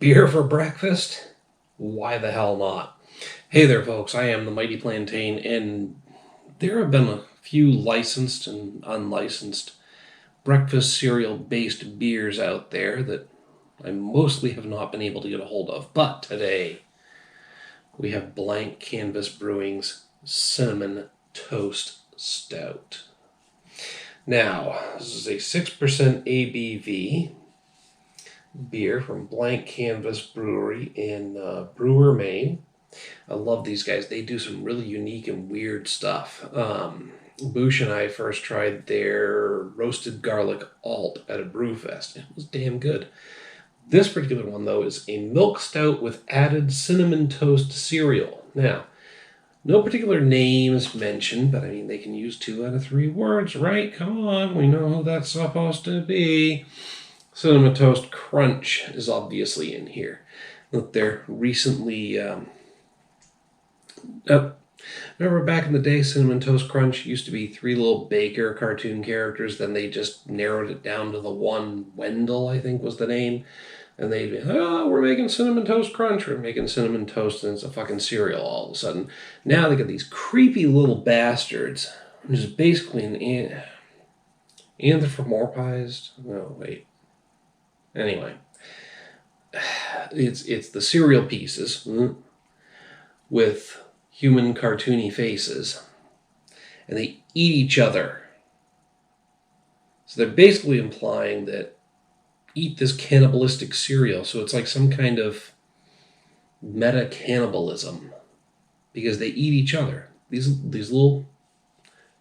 Beer for breakfast? Why the hell not? Hey there, folks. I am the Mighty Plantain, and there have been a few licensed and unlicensed breakfast cereal based beers out there that I mostly have not been able to get a hold of. But today, we have Blank Canvas Brewing's Cinnamon Toast Stout. Now, this is a 6% ABV beer from Blank Canvas Brewery in Brewer, Maine. I love these guys. They do some really unique and weird stuff. Boosh and I first tried their roasted garlic alt at a brew fest. It was damn good. This particular one, though, is a milk stout with added cinnamon toast cereal. Now, no particular names mentioned, but I mean, they can use 2 out of 3 words, right? Come on, we know who that's supposed to be. Cinnamon Toast Crunch is obviously in here. Look, they're recently... remember back in the day, Cinnamon Toast Crunch used to be 3 little Baker cartoon characters. Then they just narrowed it down to the one. Wendell, I think, was the name. And they'd be, oh, we're making Cinnamon Toast Crunch. We're making Cinnamon Toast, and it's a fucking cereal all of a sudden. Now they got these creepy little bastards, which is basically an anthropomorphized... No, wait. Anyway, it's the cereal pieces with human cartoony faces, and they eat each other. So they're basically implying that eat this cannibalistic cereal. So it's like some kind of meta cannibalism because they eat each other. These little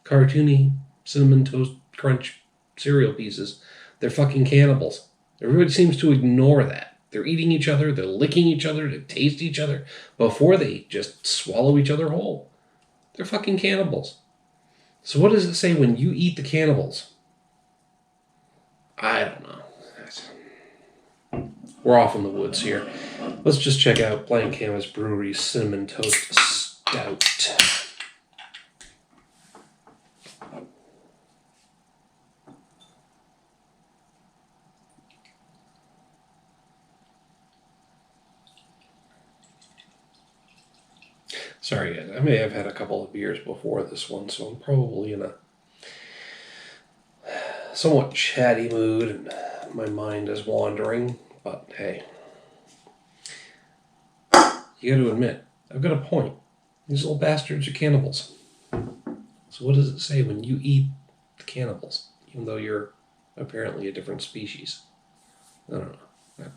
cartoony Cinnamon Toast Crunch cereal pieces, they're fucking cannibals. Everybody seems to ignore that. They're eating each other, they're licking each other, they taste each other before they just swallow each other whole. They're fucking cannibals. So what does it say when you eat the cannibals? I don't know. We're off in the woods here. Let's just check out Blank Canvas Brewery's Cinnamon Toast Stout. Sorry, guys. I may have had a couple of beers before this one, so I'm probably in a somewhat chatty mood and my mind is wandering. But hey, you got to admit, I've got a point. These little bastards are cannibals. So what does it say when you eat the cannibals, even though you're apparently a different species? I don't know.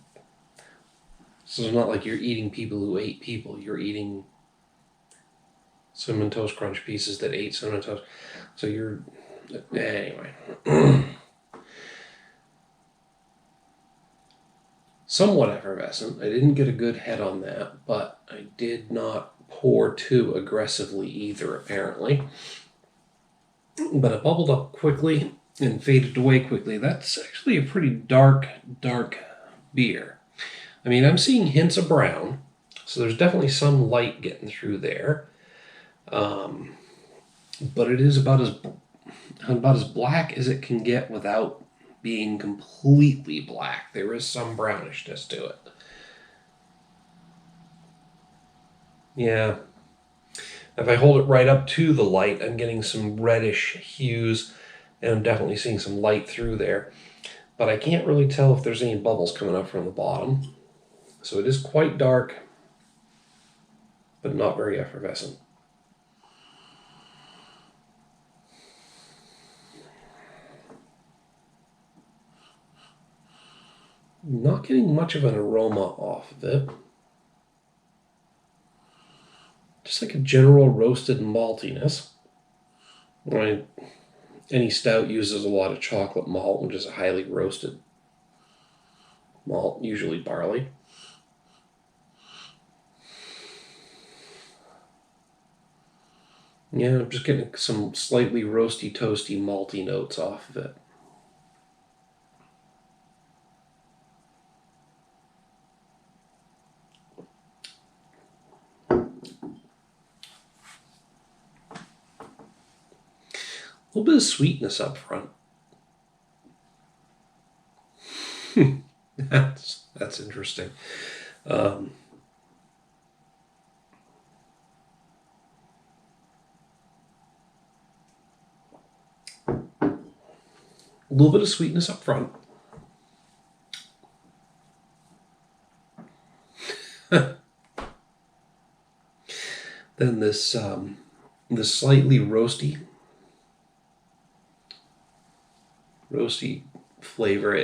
So it's not like you're eating people who ate people. You're eating Cinnamon Toast Crunch pieces that ate Cinnamon Toast. So you're... Anyway. Somewhat effervescent. I didn't get a good head on that, but I did not pour too aggressively either, apparently. But it bubbled up quickly and faded away quickly. That's actually a pretty dark beer. I mean, I'm seeing hints of brown, so there's definitely some light getting through there. But it is about as black as it can get without being completely black. There is some brownishness to it. Yeah. If I hold it right up to the light, I'm getting some reddish hues, and I'm definitely seeing some light through there. But I can't really tell if there's any bubbles coming up from the bottom. So it is quite dark, but not very effervescent. Not getting much of an aroma off of it. Just like a general roasted maltiness. Right? Any stout uses a lot of chocolate malt, which is a highly roasted malt, usually barley. Yeah, I'm just getting some slightly roasty, toasty, malty notes off of it. A little bit of sweetness up front. That's interesting. Um, a little bit of sweetness up front. Then this slightly roasty flavor,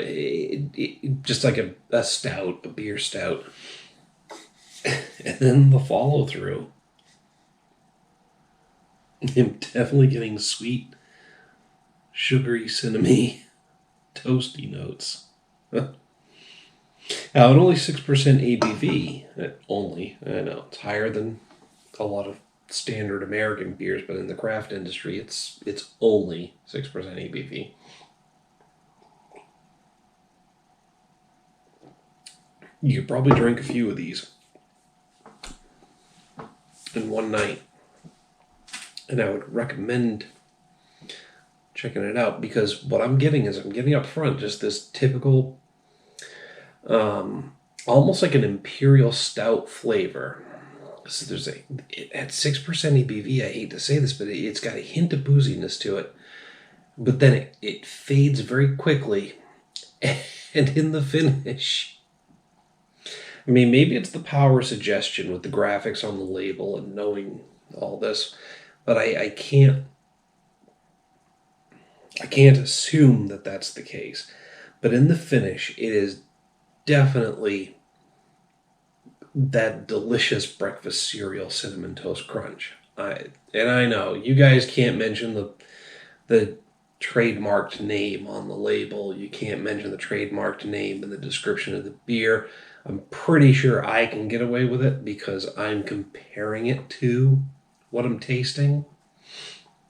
just like a stout, a beer stout. And then the follow through. I'm definitely getting sweet, sugary, cinnamony, toasty notes. Now, at only 6% ABV, only, I know, it's higher than a lot of standard American beers, but in the craft industry, it's only 6% ABV. You could probably drink a few of these in one night. And I would recommend checking it out because what I'm getting up front just this typical, almost like an imperial stout flavor. So there's at 6% ABV. I hate to say this, but it's got a hint of booziness to it. But then it fades very quickly, and in the finish, I mean, maybe it's the power suggestion with the graphics on the label and knowing all this, but I can't assume that that's the case. But in the finish, it is definitely that delicious breakfast cereal cinnamon toast crunch. And I know you guys can't mention the trademarked name on the label. You can't mention the trademarked name in the description of the beer. I'm pretty sure I can get away with it because I'm comparing it to what I'm tasting.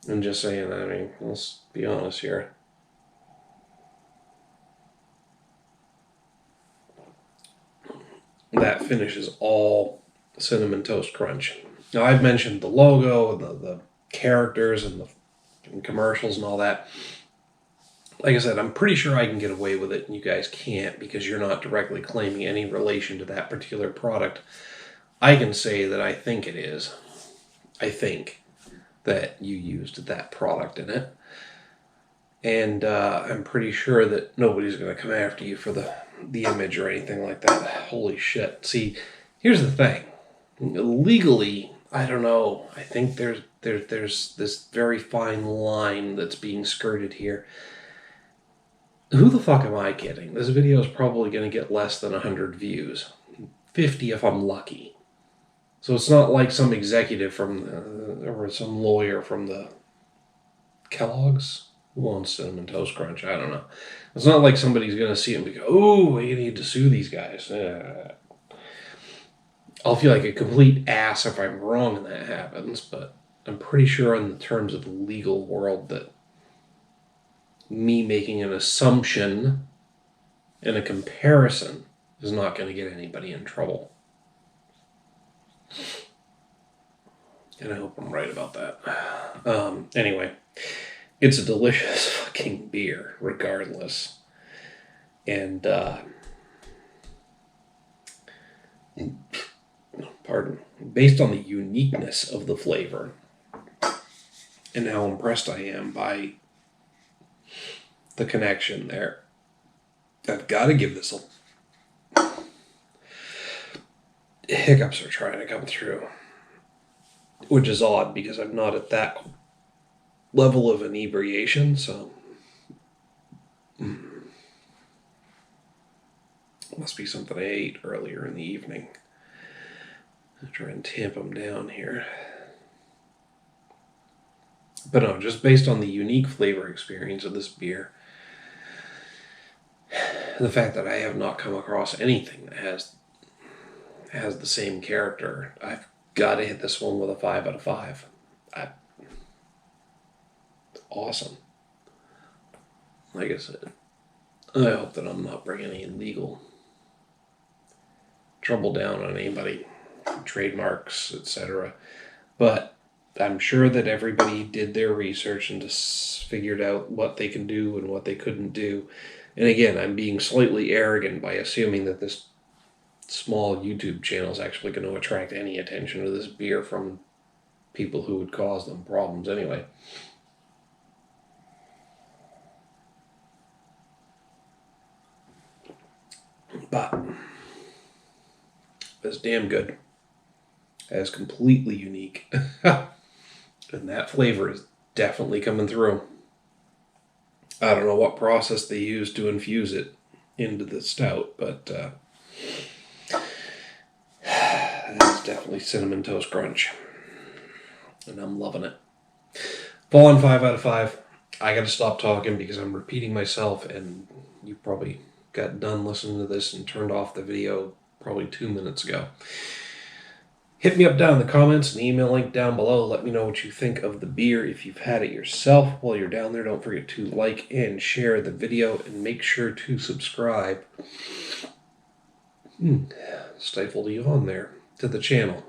I'm just saying, I mean, let's be honest here. That finish is all cinnamon toast crunch. Now, I've mentioned the logo, the characters, and the commercials and all that. Like I said, I'm pretty sure I can get away with it, and you guys can't because you're not directly claiming any relation to that particular product. I can say that I think it is. I think that you used that product in it. And I'm pretty sure that nobody's going to come after you for the image or anything like that. Holy shit. See, here's the thing. Legally, I don't know. I think there's this very fine line that's being skirted here. Who the fuck am I kidding? This video is probably going to get less than 100 views. 50 if I'm lucky. So it's not like some executive or some lawyer from the Kellogg's. Who owns Cinnamon Toast Crunch? I don't know. It's not like somebody's going to see it and go, oh, you need to sue these guys. I'll feel like a complete ass if I'm wrong and that happens, but I'm pretty sure in the terms of the legal world that me making an assumption and a comparison is not going to get anybody in trouble. And I hope I'm right about that. Anyway, it's a delicious fucking beer, regardless. And, based on the uniqueness of the flavor and how impressed I am by the connection there, I've got to give this a... Hiccups are trying to come through, which is odd because I'm not at that level of inebriation, so must be something I ate earlier in the evening. I'll try and tamp them down here. But no, just based on the unique flavor experience of this beer, the fact that I have not come across anything that has the same character, I've got to hit this one with a 5 out of 5. Awesome. Like I said, I hope that I'm not bringing any legal trouble down on anybody, trademarks, etc. But I'm sure that everybody did their research and just figured out what they can do and what they couldn't do. And again, I'm being slightly arrogant by assuming that this small YouTube channel is actually going to attract any attention to this beer from people who would cause them problems anyway. But it's damn good. It's completely unique. And that flavor is definitely coming through. I don't know what process they used to infuse it into the stout, but it's definitely Cinnamon Toast Crunch. And I'm loving it. Fallen 5 out of 5. I gotta stop talking because I'm repeating myself, and you probably got done listening to this and turned off the video probably 2 minutes ago. Hit me up down in the comments, and email link down below. Let me know what you think of the beer if you've had it yourself. While you're down there, don't forget to like and share the video, and make sure to subscribe. Stifled a yawn there to the channel.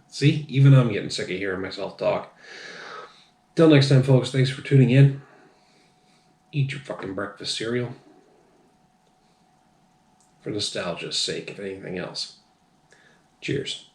See, even I'm getting sick of hearing myself talk. Till next time, folks, thanks for tuning in. Eat your fucking breakfast cereal. For nostalgia's sake, if anything else. Cheers.